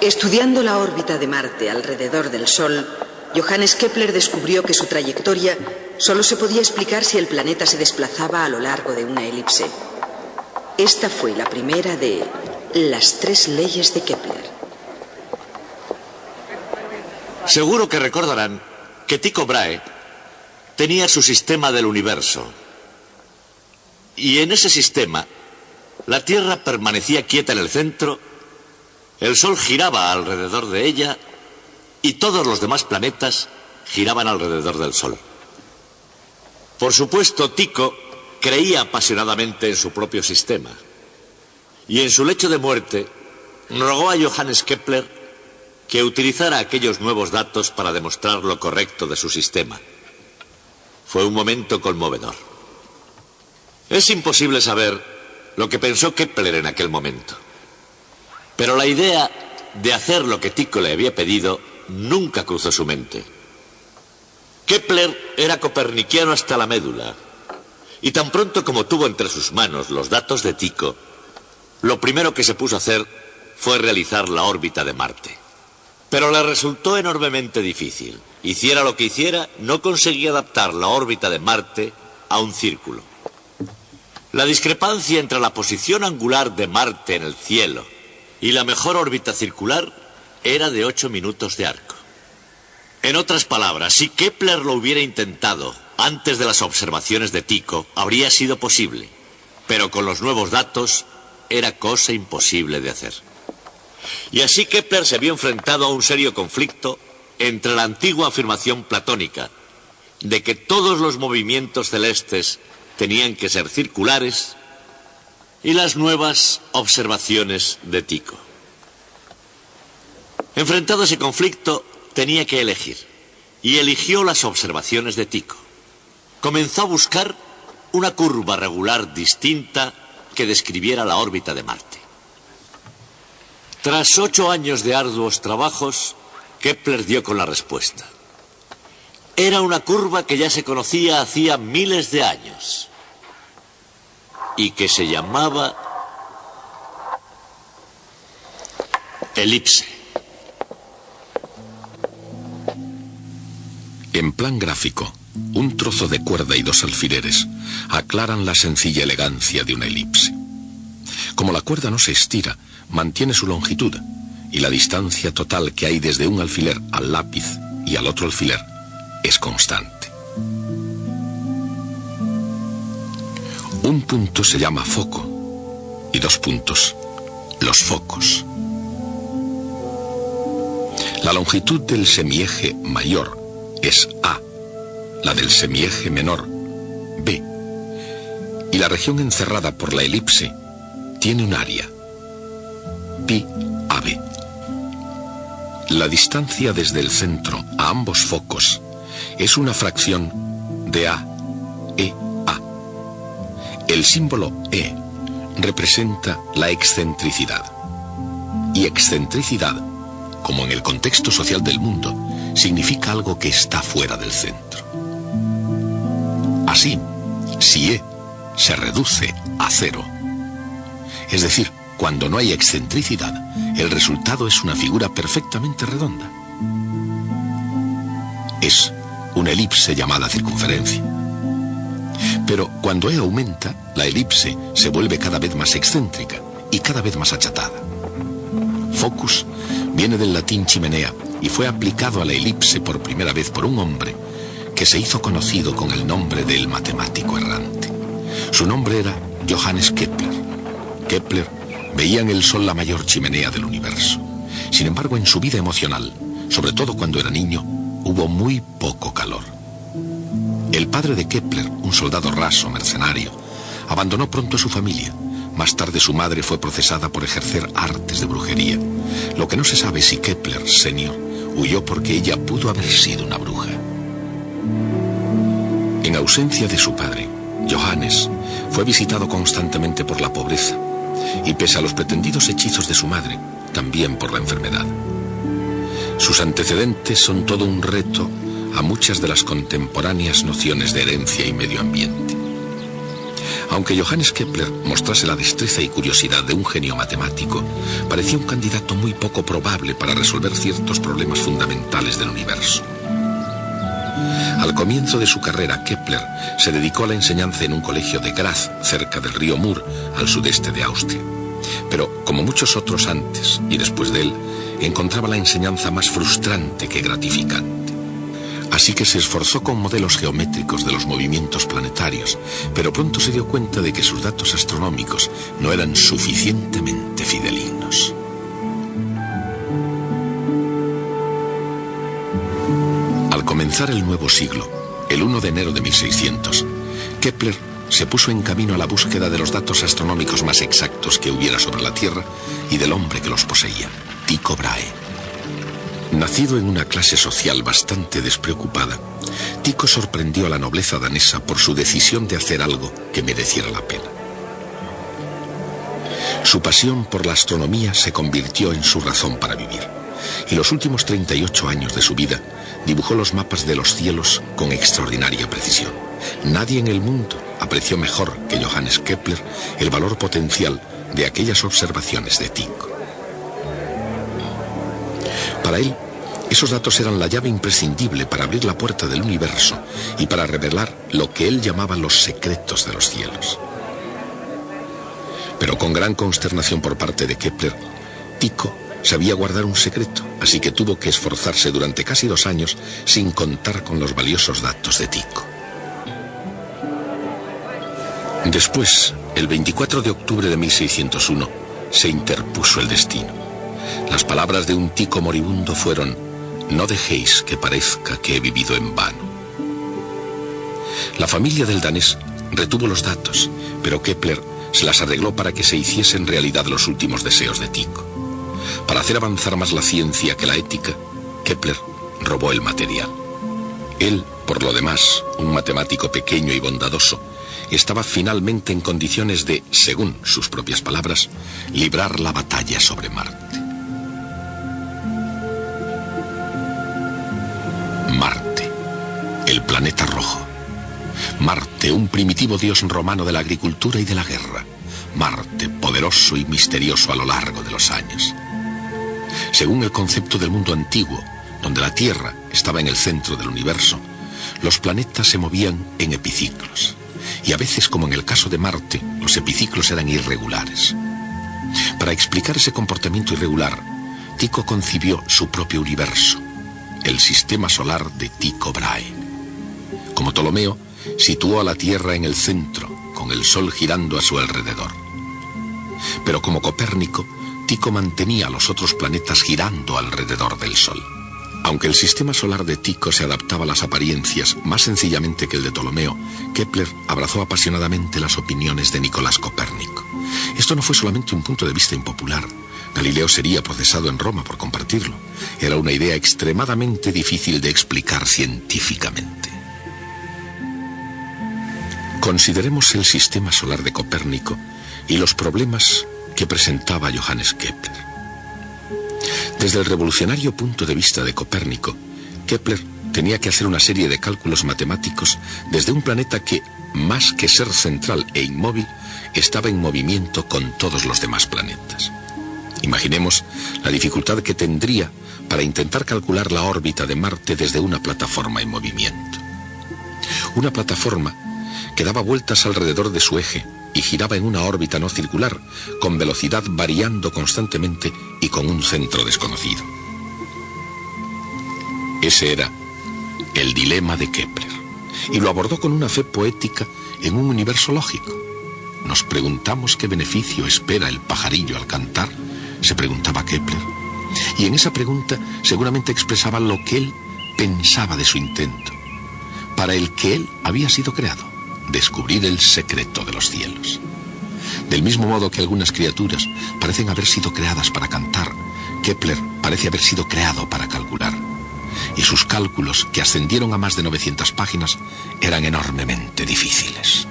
Estudiando la órbita de Marte alrededor del Sol, Johannes Kepler descubrió que su trayectoria solo se podía explicar si el planeta se desplazaba a lo largo de una elipse. Esta fue la primera de las 3 leyes de Kepler. Seguro que recordarán que Tycho Brahe tenía su sistema del universo. Y en ese sistema, la Tierra permanecía quieta en el centro, el Sol giraba alrededor de ella y todos los demás planetas giraban alrededor del Sol. Por supuesto, Tycho creía apasionadamente en su propio sistema. Y en su lecho de muerte, rogó a Johannes Kepler que utilizara aquellos nuevos datos para demostrar lo correcto de su sistema. Fue un momento conmovedor. Es imposible saber lo que pensó Kepler en aquel momento. Pero la idea de hacer lo que Tycho le había pedido nunca cruzó su mente. Kepler era copernicano hasta la médula, y tan pronto como tuvo entre sus manos los datos de Tycho, lo primero que se puso a hacer fue realizar la órbita de Marte. Pero le resultó enormemente difícil. Hiciera lo que hiciera, no conseguía adaptar la órbita de Marte a un círculo. La discrepancia entre la posición angular de Marte en el cielo y la mejor órbita circular era de 8 minutos de arco. En otras palabras, si Kepler lo hubiera intentado antes de las observaciones de Tycho, habría sido posible, pero con los nuevos datos era cosa imposible de hacer. Y así Kepler se vio enfrentado a un serio conflicto entre la antigua afirmación platónica de que todos los movimientos celestes tenían que ser circulares y las nuevas observaciones de Tycho. Enfrentado a ese conflicto, tenía que elegir, y eligió las observaciones de Tycho. Comenzó a buscar una curva regular distinta que describiera la órbita de Marte. Tras 8 años de arduos trabajos, Kepler dio con la respuesta. Era una curva que ya se conocía hacía miles de años y que se llamaba elipse. En plan gráfico, un trozo de cuerda y 2 alfileres aclaran la sencilla elegancia de una elipse. Como la cuerda no se estira, mantiene su longitud, y la distancia total que hay desde un alfiler al lápiz y al otro alfiler es constante. Un punto se llama foco y 2 puntos, los focos. La longitud del semieje mayor es A, la del semieje menor B, y la región encerrada por la elipse tiene un área, pi AB. La distancia desde el centro a ambos focos es una fracción de A, E, A. El símbolo E representa la excentricidad. Y excentricidad, como en el contexto social del mundo, significa algo que está fuera del centro. Así, si E se reduce a 0, es decir, cuando no hay excentricidad, el resultado es una figura perfectamente redonda. Es una elipse llamada circunferencia. Pero cuando E aumenta, la elipse se vuelve cada vez más excéntrica y cada vez más achatada. Focus viene del latín chimenea y fue aplicado a la elipse por primera vez por un hombre que se hizo conocido con el nombre del matemático errante. Su nombre era Johannes Kepler. Kepler veía en el Sol la mayor chimenea del universo. Sin embargo, en su vida emocional, sobre todo cuando era niño, hubo muy poco calor. El padre de Kepler, un soldado raso, mercenario, abandonó pronto a su familia. Más tarde su madre fue procesada por ejercer artes de brujería. Lo que no se sabe es si Kepler, senior, huyó porque ella pudo haber sido una bruja. En ausencia de su padre, Johannes fue visitado constantemente por la pobreza y pese a los pretendidos hechizos de su madre, también por la enfermedad. Sus antecedentes son todo un reto a muchas de las contemporáneas nociones de herencia y medio ambiente. Aunque Johannes Kepler mostrase la destreza y curiosidad de un genio matemático, parecía un candidato muy poco probable para resolver ciertos problemas fundamentales del universo. Al comienzo de su carrera, Kepler se dedicó a la enseñanza en un colegio de Graz, cerca del río Mur, al sudeste de Austria. Pero, como muchos otros antes y después de él, encontraba la enseñanza más frustrante que gratificante. Así que se esforzó con modelos geométricos de los movimientos planetarios, pero pronto se dio cuenta de que sus datos astronómicos no eran suficientemente fidelinos. Al comenzar el nuevo siglo, el 1 de enero de 1600, Kepler se puso en camino a la búsqueda de los datos astronómicos más exactos que hubiera sobre la Tierra y del hombre que los poseía, Tycho Brahe. Nacido en una clase social bastante despreocupada, Tycho sorprendió a la nobleza danesa por su decisión de hacer algo que mereciera la pena. Su pasión por la astronomía se convirtió en su razón para vivir, y los últimos 38 años de su vida dibujó los mapas de los cielos con extraordinaria precisión. Nadie en el mundo apreció mejor que Johannes Kepler el valor potencial de aquellas observaciones de Tycho. Para él, esos datos eran la llave imprescindible para abrir la puerta del universo y para revelar lo que él llamaba los secretos de los cielos. Pero con gran consternación por parte de Kepler, Tycho sabía guardar un secreto, así que tuvo que esforzarse durante casi 2 años sin contar con los valiosos datos de Tycho. Después, el 24 de octubre de 1601, se interpuso el destino. Las palabras de un Tycho moribundo fueron: «No dejéis que parezca que he vivido en vano». La familia del danés retuvo los datos, pero Kepler se las arregló para que se hiciesen realidad los últimos deseos de Tycho. Para hacer avanzar más la ciencia que la ética, Kepler robó el material. Él, por lo demás, un matemático pequeño y bondadoso, estaba finalmente en condiciones de, según sus propias palabras, librar la batalla sobre Marte. Marte, el planeta rojo. Marte, un primitivo dios romano de la agricultura y de la guerra. Marte, poderoso y misterioso a lo largo de los años. Según el concepto del mundo antiguo, donde la Tierra estaba en el centro del universo, los planetas se movían en epiciclos. Y a veces, como en el caso de Marte, los epiciclos eran irregulares. Para explicar ese comportamiento irregular, Tycho concibió su propio universo, el sistema solar de Tycho Brahe. Como Ptolomeo, situó a la Tierra en el centro, con el Sol girando a su alrededor. Pero como Copérnico, Tycho mantenía a los otros planetas girando alrededor del Sol. Aunque el sistema solar de Tycho se adaptaba a las apariencias más sencillamente que el de Ptolomeo, Kepler abrazó apasionadamente las opiniones de Nicolás Copérnico. Esto no fue solamente un punto de vista impopular. Galileo sería procesado en Roma por compartirlo. Era una idea extremadamente difícil de explicar científicamente. Consideremos el sistema solar de Copérnico y los problemas que presentaba Johannes Kepler. Desde el revolucionario punto de vista de Copérnico, Kepler tenía que hacer una serie de cálculos matemáticos desde un planeta que, más que ser central e inmóvil, estaba en movimiento con todos los demás planetas. Imaginemos la dificultad que tendría para intentar calcular la órbita de Marte desde una plataforma en movimiento. Una plataforma que daba vueltas alrededor de su eje y giraba en una órbita no circular, con velocidad variando constantemente y con un centro desconocido. Ese era el dilema de Kepler, y lo abordó con una fe poética en un universo lógico. ¿Nos preguntamos qué beneficio espera el pajarillo al cantar?, se preguntaba Kepler. Y en esa pregunta seguramente expresaba lo que él pensaba de su intento, para el que él había sido creado: descubrir el secreto de los cielos. Del mismo modo que algunas criaturas parecen haber sido creadas para cantar, Kepler parece haber sido creado para calcular. Y sus cálculos, que ascendieron a más de 900 páginas, eran enormemente difíciles.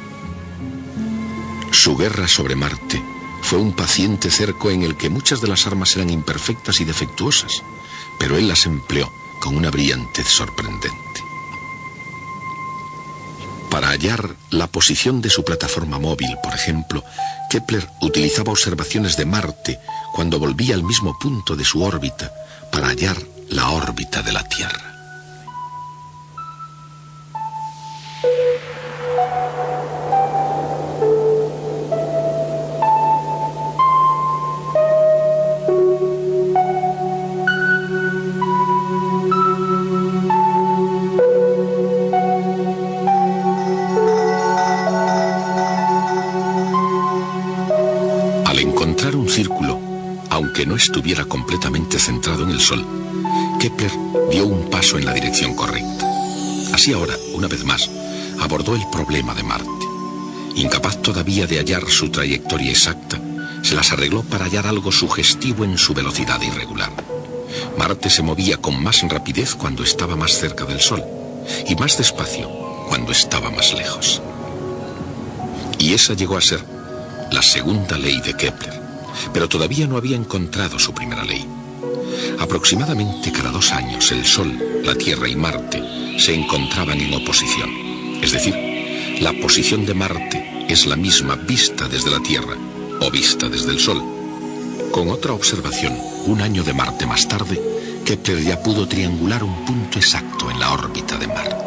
Su guerra sobre Marte fue un paciente cerco en el que muchas de las armas eran imperfectas y defectuosas, pero él las empleó con una brillantez sorprendente. Para hallar la posición de su plataforma móvil, por ejemplo, Kepler utilizaba observaciones de Marte cuando volvía al mismo punto de su órbita para hallar la órbita de la Tierra. Aunque no estuviera completamente centrado en el Sol, Kepler dio un paso en la dirección correcta. Así ahora, una vez más, abordó el problema de Marte. Incapaz todavía de hallar su trayectoria exacta, se las arregló para hallar algo sugestivo en su velocidad irregular. Marte se movía con más rapidez cuando estaba más cerca del Sol y más despacio cuando estaba más lejos. Y esa llegó a ser la segunda ley de Kepler. Pero todavía no había encontrado su primera ley. Aproximadamente cada 2 años el Sol, la Tierra y Marte se encontraban en oposición. Es decir, la posición de Marte es la misma vista desde la Tierra o vista desde el Sol. Con otra observación, 1 año de Marte más tarde, Kepler ya pudo triangular un punto exacto en la órbita de Marte.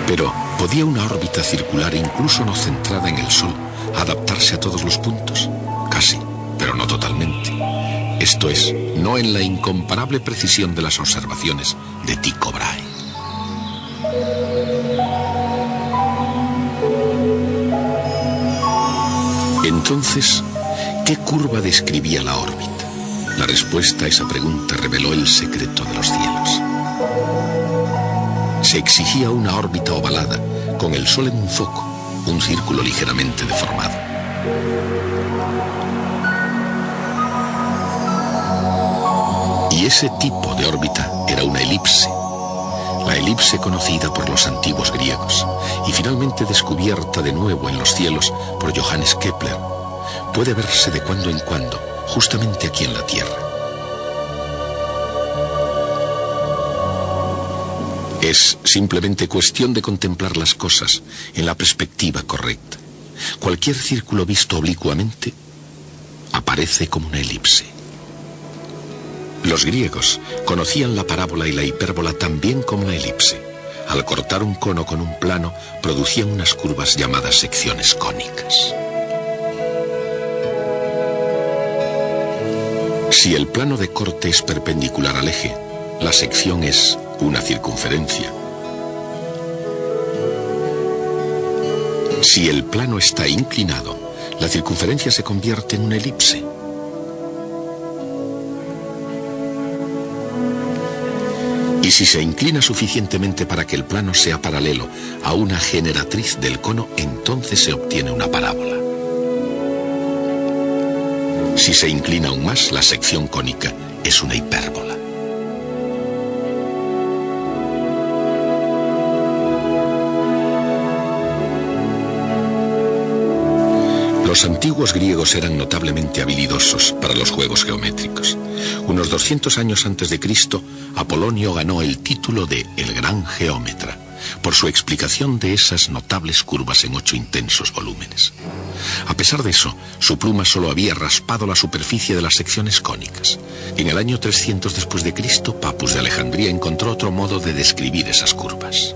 Pero, ¿podía una órbita circular, incluso no centrada en el Sol, adaptarse a todos los puntos? Casi, pero no totalmente. Esto es, no en la incomparable precisión de las observaciones de Tycho Brahe. Entonces, ¿qué curva describía la órbita? La respuesta a esa pregunta reveló el secreto de los cielos. Se exigía una órbita ovalada, con el Sol en un foco, un círculo ligeramente deformado. Y ese tipo de órbita era una elipse. La elipse conocida por los antiguos griegos y finalmente descubierta de nuevo en los cielos por Johannes Kepler, puede verse de cuando en cuando, justamente aquí en la Tierra. Es simplemente cuestión de contemplar las cosas en la perspectiva correcta. Cualquier círculo visto oblicuamente aparece como una elipse. Los griegos conocían la parábola y la hipérbola tan bien como la elipse. Al cortar un cono con un plano, producían unas curvas llamadas secciones cónicas. Si el plano de corte es perpendicular al eje, la sección es una circunferencia. Si el plano está inclinado, la circunferencia se convierte en una elipse. Y si se inclina suficientemente para que el plano sea paralelo a una generatriz del cono, entonces se obtiene una parábola. Si se inclina aún más, la sección cónica es una hipérbola. Los antiguos griegos eran notablemente habilidosos para los juegos geométricos. Unos 200 años antes de Cristo, Apolonio ganó el título de el Gran Geómetra por su explicación de esas notables curvas en 8 intensos volúmenes. A pesar de eso, su pluma solo había raspado la superficie de las secciones cónicas. En el año 300 después de Cristo, Papus de Alejandría encontró otro modo de describir esas curvas.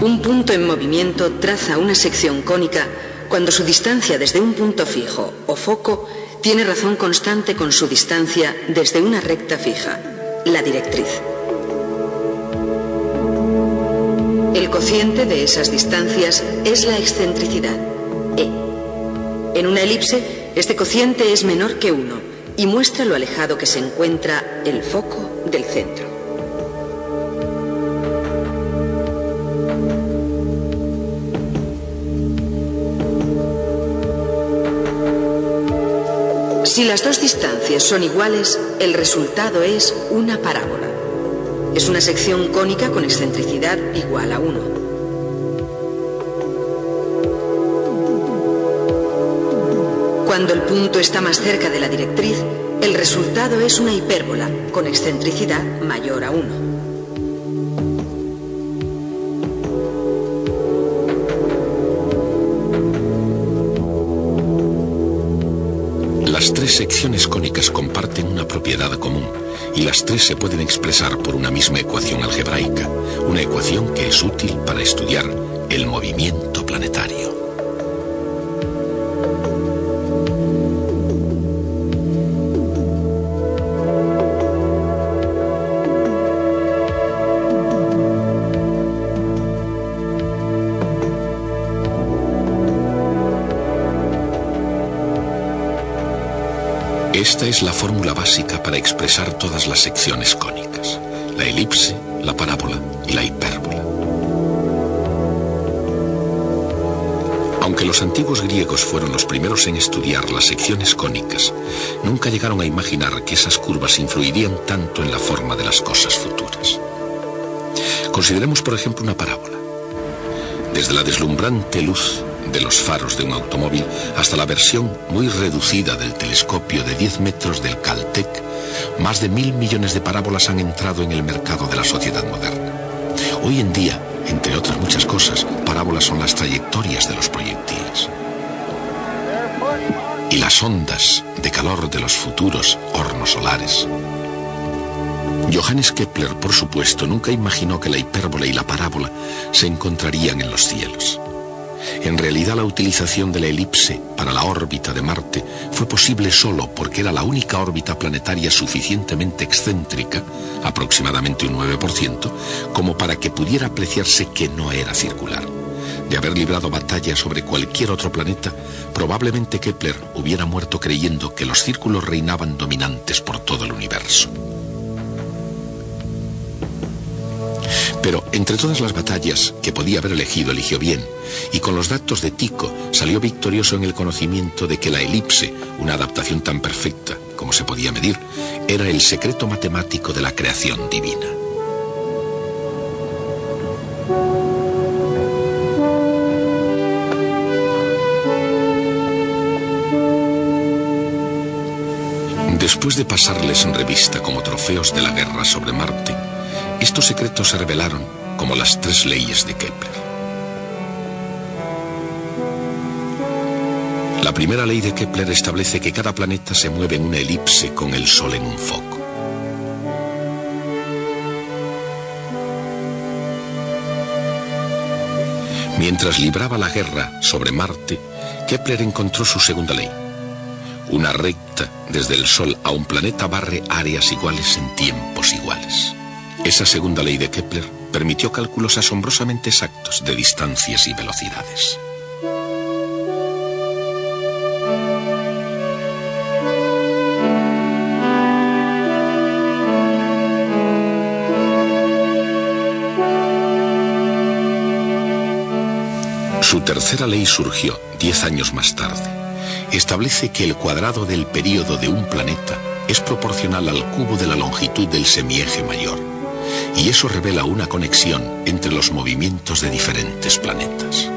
Un punto en movimiento traza una sección cónica cuando su distancia desde un punto fijo o foco tiene razón constante con su distancia desde una recta fija, la directriz. El cociente de esas distancias es la excentricidad, E. En una elipse, este cociente es menor que 1 y muestra lo alejado que se encuentra el foco del centro. Si las dos distancias son iguales, el resultado es una parábola. Es una sección cónica con excentricidad igual a 1. Cuando el punto está más cerca de la directriz, el resultado es una hipérbola con excentricidad mayor a 1. Las tres secciones cónicas comparten una propiedad común y las tres se pueden expresar por una misma ecuación algebraica, una ecuación que es útil para estudiar el movimiento planetario. Esta es la fórmula básica para expresar todas las secciones cónicas: la elipse, la parábola y la hipérbola. Aunque los antiguos griegos fueron los primeros en estudiar las secciones cónicas, nunca llegaron a imaginar que esas curvas influirían tanto en la forma de las cosas futuras. Consideremos, por ejemplo, una parábola. Desde la deslumbrante luz de los faros de un automóvil hasta la versión muy reducida del telescopio de 10 metros del Caltech, más de 1.000 millones de parábolas han entrado en el mercado de la sociedad moderna. Hoy en día, entre otras muchas cosas, parábolas son las trayectorias de los proyectiles y las ondas de calor de los futuros hornos solares. Johannes Kepler, por supuesto, nunca imaginó que la hipérbola y la parábola se encontrarían en los cielos. En realidad, la utilización de la elipse para la órbita de Marte fue posible solo porque era la única órbita planetaria suficientemente excéntrica, aproximadamente un 9%, como para que pudiera apreciarse que no era circular. De haber librado batalla sobre cualquier otro planeta, probablemente Kepler hubiera muerto creyendo que los círculos reinaban dominantes por todo el universo. Pero entre todas las batallas que podía haber elegido, eligió bien, y con los datos de Tycho salió victorioso en el conocimiento de que la elipse, una adaptación tan perfecta como se podía medir, era el secreto matemático de la creación divina. Después de pasarles en revista como trofeos de la guerra sobre Marte, estos secretos se revelaron como las tres leyes de Kepler. La primera ley de Kepler establece que cada planeta se mueve en una elipse con el Sol en un foco. Mientras libraba la guerra sobre Marte, Kepler encontró su segunda ley. Una recta desde el Sol a un planeta barre áreas iguales en tiempos iguales. Esa segunda ley de Kepler permitió cálculos asombrosamente exactos de distancias y velocidades. Su tercera ley surgió 10 años más tarde. Establece que el cuadrado del período de un planeta es proporcional al cubo de la longitud del semieje mayor. Y eso revela una conexión entre los movimientos de diferentes planetas.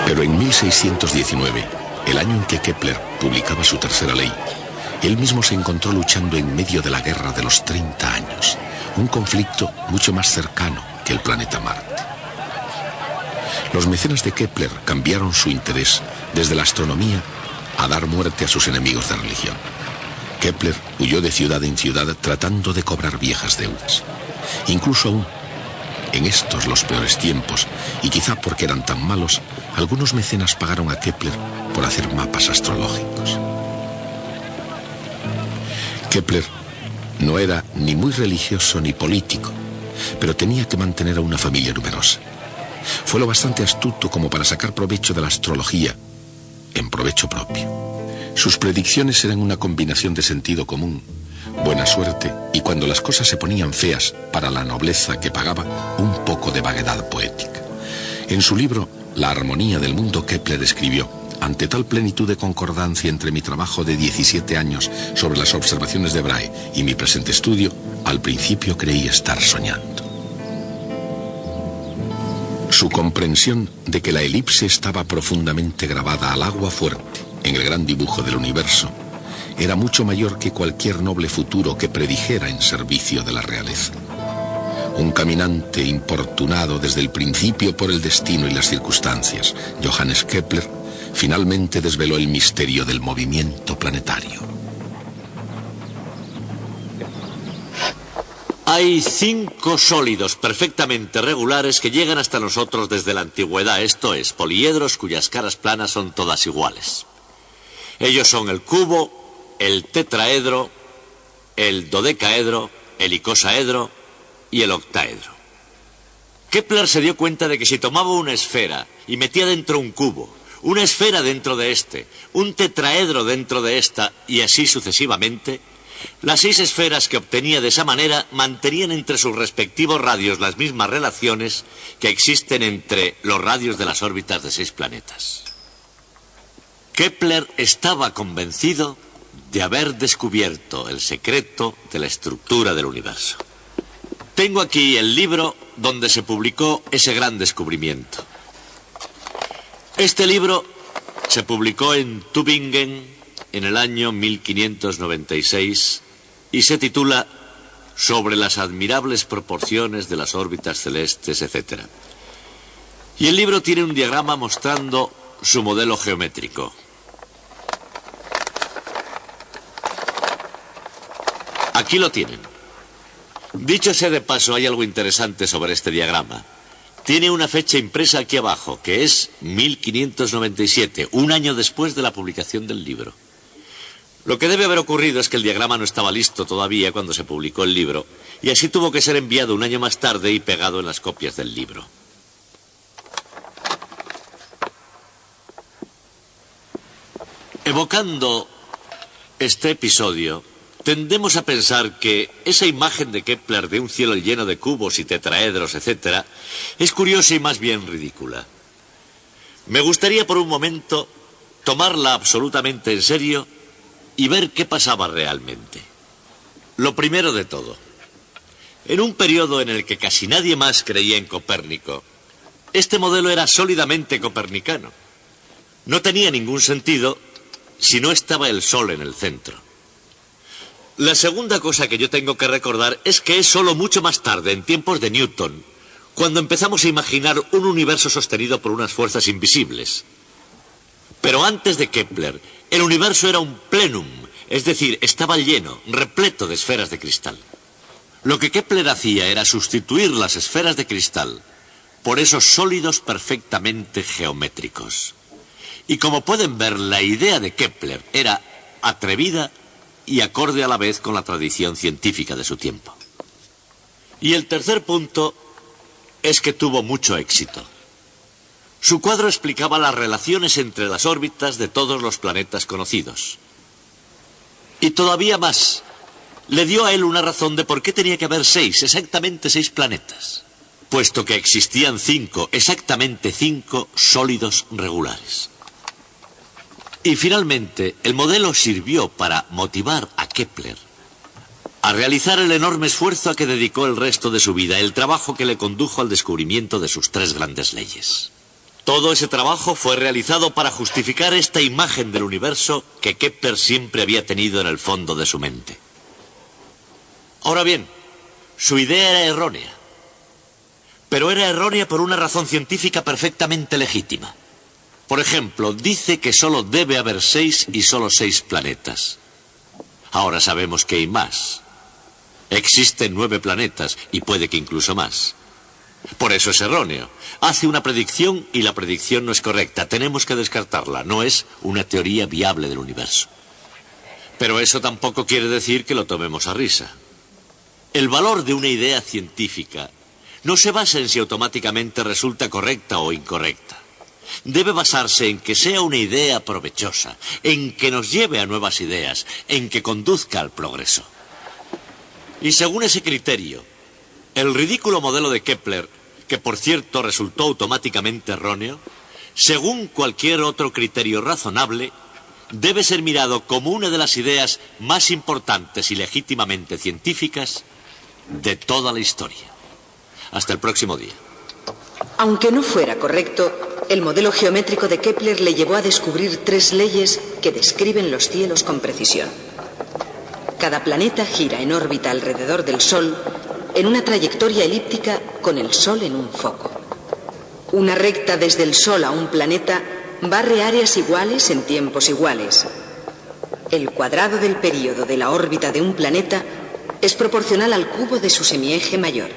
Pero en 1619, el año en que Kepler publicaba su tercera ley, él mismo se encontró luchando en medio de la guerra de los 30 años, un conflicto mucho más cercano que el planeta Marte. Los mecenas de Kepler cambiaron su interés desde la astronomía a dar muerte a sus enemigos de religión. Kepler huyó de ciudad en ciudad tratando de cobrar viejas deudas. Incluso aún en estos los peores tiempos, y quizá porque eran tan malos, algunos mecenas pagaron a Kepler por hacer mapas astrológicos. Kepler No era ni muy religioso ni político, pero tenía que mantener a una familia numerosa. Fue lo bastante astuto como para sacar provecho de la astrología, en provecho propio. Sus predicciones eran una combinación de sentido común, buena suerte y, cuando las cosas se ponían feas para la nobleza que pagaba, un poco de vaguedad poética. En su libro La armonía del mundo, Kepler escribió: ante tal plenitud de concordancia entre mi trabajo de 17 años sobre las observaciones de Brahe y mi presente estudio, al principio creí estar soñando. Su comprensión de que la elipse estaba profundamente grabada al agua fuerte en el gran dibujo del universo era mucho mayor que cualquier noble futuro que predijera en servicio de la realeza. Un caminante importunado desde el principio por el destino y las circunstancias, Johannes Kepler, finalmente desveló el misterio del movimiento planetario. Hay 5 sólidos perfectamente regulares que llegan hasta nosotros desde la antigüedad, esto es, poliedros cuyas caras planas son todas iguales. Ellos son el cubo, el tetraedro, el dodecaedro, el icosaedro y el octaedro. Kepler se dio cuenta de que si tomaba una esfera y metía dentro un cubo, una esfera dentro de este, un tetraedro dentro de esta y así sucesivamente, las 6 esferas que obtenía de esa manera mantenían entre sus respectivos radios las mismas relaciones que existen entre los radios de las órbitas de 6 planetas. Kepler estaba convencido de haber descubierto el secreto de la estructura del universo. Tengo aquí el libro donde se publicó ese gran descubrimiento. Este libro se publicó en Tübingen en el año 1596 y se titula Sobre las admirables proporciones de las órbitas celestes, etc. Y el libro tiene un diagrama mostrando su modelo geométrico. Aquí lo tienen. Dicho sea de paso, hay algo interesante sobre este diagrama. Tiene una fecha impresa aquí abajo, que es 1597, un año después de la publicación del libro. Lo que debe haber ocurrido es que el diagrama no estaba listo todavía cuando se publicó el libro, y así tuvo que ser enviado un año más tarde y pegado en las copias del libro. Evocando este episodio, tendemos a pensar que esa imagen de Kepler de un cielo lleno de cubos y tetraedros, etc., es curiosa y más bien ridícula. Me gustaría por un momento tomarla absolutamente en serio y ver qué pasaba realmente. Lo primero de todo, en un periodo en el que casi nadie más creía en Copérnico, este modelo era sólidamente copernicano. No tenía ningún sentido si no estaba el Sol en el centro. La segunda cosa que yo tengo que recordar es que es solo mucho más tarde, en tiempos de Newton, cuando empezamos a imaginar un universo sostenido por unas fuerzas invisibles. Pero antes de Kepler, el universo era un plenum, es decir, estaba lleno, repleto de esferas de cristal. Lo que Kepler hacía era sustituir las esferas de cristal por esos sólidos perfectamente geométricos. Y como pueden ver, la idea de Kepler era atrevida y acorde a la vez con la tradición científica de su tiempo. Y el tercer punto es que tuvo mucho éxito. Su cuadro explicaba las relaciones entre las órbitas de todos los planetas conocidos. Y todavía más, le dio a él una razón de por qué tenía que haber 6, exactamente 6 planetas, puesto que existían 5, exactamente 5 sólidos regulares. Y finalmente, el modelo sirvió para motivar a Kepler a realizar el enorme esfuerzo a que dedicó el resto de su vida, el trabajo que le condujo al descubrimiento de sus 3 grandes leyes. Todo ese trabajo fue realizado para justificar esta imagen del universo que Kepler siempre había tenido en el fondo de su mente. Ahora bien, su idea era errónea, pero era errónea por una razón científica perfectamente legítima. Por ejemplo, dice que solo debe haber 6 y solo 6 planetas. Ahora sabemos que hay más. Existen 9 planetas y puede que incluso más. Por eso es erróneo. Hace una predicción y la predicción no es correcta. Tenemos que descartarla. No es una teoría viable del universo. Pero eso tampoco quiere decir que lo tomemos a risa. El valor de una idea científica no se basa en si automáticamente resulta correcta o incorrecta. Debe basarse en que sea una idea provechosa, en que nos lleve a nuevas ideas, en que conduzca al progreso. Y según ese criterio, el ridículo modelo de Kepler, que por cierto resultó automáticamente erróneo, según cualquier otro criterio razonable, debe ser mirado como una de las ideas más importantes y legítimamente científicas de toda la historia. Hasta el próximo día. Aunque no fuera correcto, el modelo geométrico de Kepler le llevó a descubrir 3 leyes que describen los cielos con precisión. Cada planeta gira en órbita alrededor del Sol en una trayectoria elíptica con el Sol en un foco. Una recta desde el Sol a un planeta barre áreas iguales en tiempos iguales. El cuadrado del período de la órbita de un planeta es proporcional al cubo de su semieje mayor.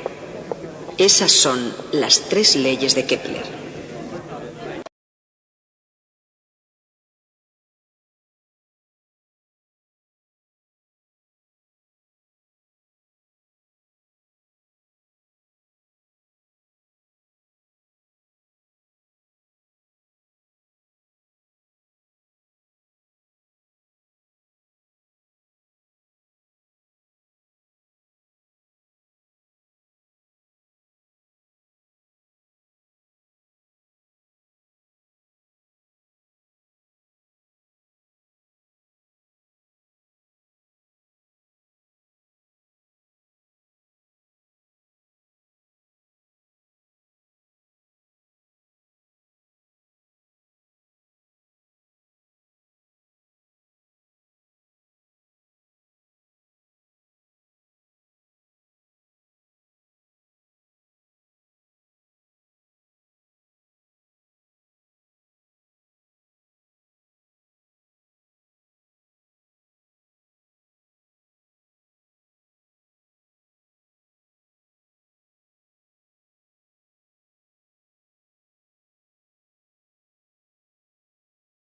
Esas son las 3 leyes de Kepler.